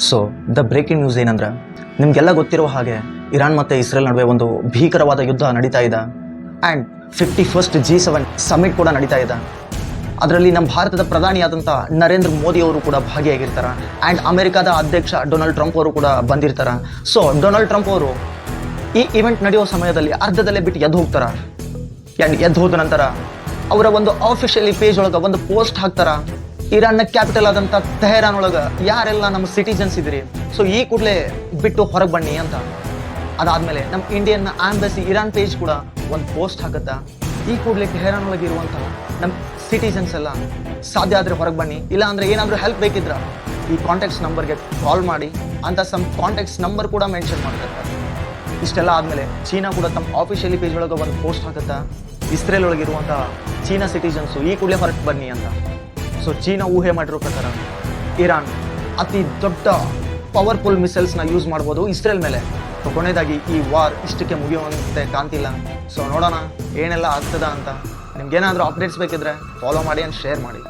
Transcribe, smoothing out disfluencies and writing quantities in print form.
So the breaking news ಏನಂದ್ರೆ ನಿಮಗೆಲ್ಲ ಗೊತ್ತಿರುವ ಹಾಗೆ ಇರಾನ್ ಮತ್ತು ಇಸ್ರೇಲ್ ನಡುವೆ ಒಂದು ಭೀಕರವಾದ ಯುದ್ಧ ನಡೀತಾ ಇದೆ ಆ್ಯಂಡ್ 51st G7 ಸಮಿಟ್ ಕೂಡ ನಡೀತಾ ಇದೆ. ಅದರಲ್ಲಿ ನಮ್ಮ ಭಾರತದ ಪ್ರಧಾನಿಯಾದಂಥ ನರೇಂದ್ರ ಮೋದಿ ಅವರು ಕೂಡ ಭಾಗಿಯಾಗಿರ್ತಾರೆ ಆ್ಯಂಡ್ ಅಮೆರಿಕಾದ ಅಧ್ಯಕ್ಷ ಡೊನಾಲ್ಡ್ ಟ್ರಂಪ್ ಅವರು ಕೂಡ ಬಂದಿರ್ತಾರೆ. ಸೊ ಡೊನಾಲ್ಡ್ ಟ್ರಂಪ್ ಅವರು ಈ ಇವೆಂಟ್ ನಡೆಯೋ ಸಮಯದಲ್ಲಿ ಅರ್ಧದಲ್ಲೇ ಬಿಟ್ಟು ಎದ್ದು ಹೋಗ್ತಾರೆ ಆ್ಯಂಡ್ ಎದ್ದು ಹೋದ ನಂತರ ಅವರ ಒಂದು ಆಫಿಷಿಯಲಿ ಪೇಜ್ ಒಳಗೆ ಒಂದು ಪೋಸ್ಟ್ ಹಾಕ್ತಾರ. ಇರಾನ್ನ ಕ್ಯಾಪಿಟಲ್ ಆದಂಥ ತೆಹರಾನ್ ಒಳಗೆ ಯಾರೆಲ್ಲ ನಮ್ಮ ಸಿಟಿಜನ್ಸ್ ಇದ್ದೀರಿ, ಸೊ ಈ ಕೂಡಲೇ ಬಿಟ್ಟು ಹೊರಗೆ ಬನ್ನಿ ಅಂತ. ಅದಾದಮೇಲೆ ನಮ್ಮ ಇಂಡಿಯನ್ ಆಂಬಸಿ ಇರಾನ್ ಪೇಜ್ ಕೂಡ ಒಂದು ಪೋಸ್ಟ್ ಹಾಕುತ್ತಾ, ಈ ಕೂಡಲೇ ಟೆಹರಾನ್ ಒಳಗೆ ಇರುವಂಥ ನಮ್ಮ ಸಿಟಿಜನ್ಸ್ ಎಲ್ಲ ಸಾಧ್ಯ ಆದರೆ ಹೊರಗೆ ಬನ್ನಿ, ಇಲ್ಲ ಅಂದರೆ ಏನಾದರೂ ಹೆಲ್ಪ್ ಬೇಕಿದ್ರೆ ಈ ಕಾಂಟ್ಯಾಕ್ಟ್ಸ್ ನಂಬರ್ಗೆ ಕಾಲ್ ಮಾಡಿ ಅಂತ ಸಮ್ ಕಾಂಟ್ಯಾಕ್ಟ್ಸ್ ನಂಬರ್ ಕೂಡ ಮೆನ್ಷನ್ ಮಾಡ್ತಿರ್ತಾರೆ. ಇಷ್ಟೆಲ್ಲ ಆದಮೇಲೆ ಚೀನಾ ಕೂಡ ತಮ್ಮ ಆಫಿಷಿಯಲಿ ಪೇಜ್ ಒಳಗೆ ಒಂದು ಪೋಸ್ಟ್ ಹಾಕುತ್ತಾ, ಇಸ್ರೇಲ್ ಒಳಗಿರುವಂಥ ಚೀನಾ ಸಿಟಿಜನ್ಸು ಈ ಕೂಡಲೇ ಹೊರಗೆ ಬನ್ನಿ ಅಂತ. ಸೊ ಚೀನಾ ಊಹೆ ಮಾಡಿರೋ ಪ್ರಕಾರ ಇರಾನ್ ಅತಿ ದೊಡ್ಡ ಪವರ್ಫುಲ್ ಮಿಸೈಲ್ಸ್ನ ಯೂಸ್ ಮಾಡ್ಬೋದು ಇಸ್ರೇಲ್ ಮೇಲೆ. ಸೊ ಕೊನೆಯದಾಗಿ ಈ ವಾರ್ ಇಷ್ಟಕ್ಕೆ ಮುಗಿಯುವಂತೆ ಕಾಣ್ತಿಲ್ಲ. ಸೊ ನೋಡೋಣ ಏನೆಲ್ಲ ಆಗ್ತದ ಅಂತ. ನಿಮ್ಗೇನಾದರೂ ಅಪ್ಡೇಟ್ಸ್ ಬೇಕಿದ್ರೆ ಫಾಲೋ ಮಾಡಿ ಆ್ಯಂಡ್ ಶೇರ್ ಮಾಡಿ.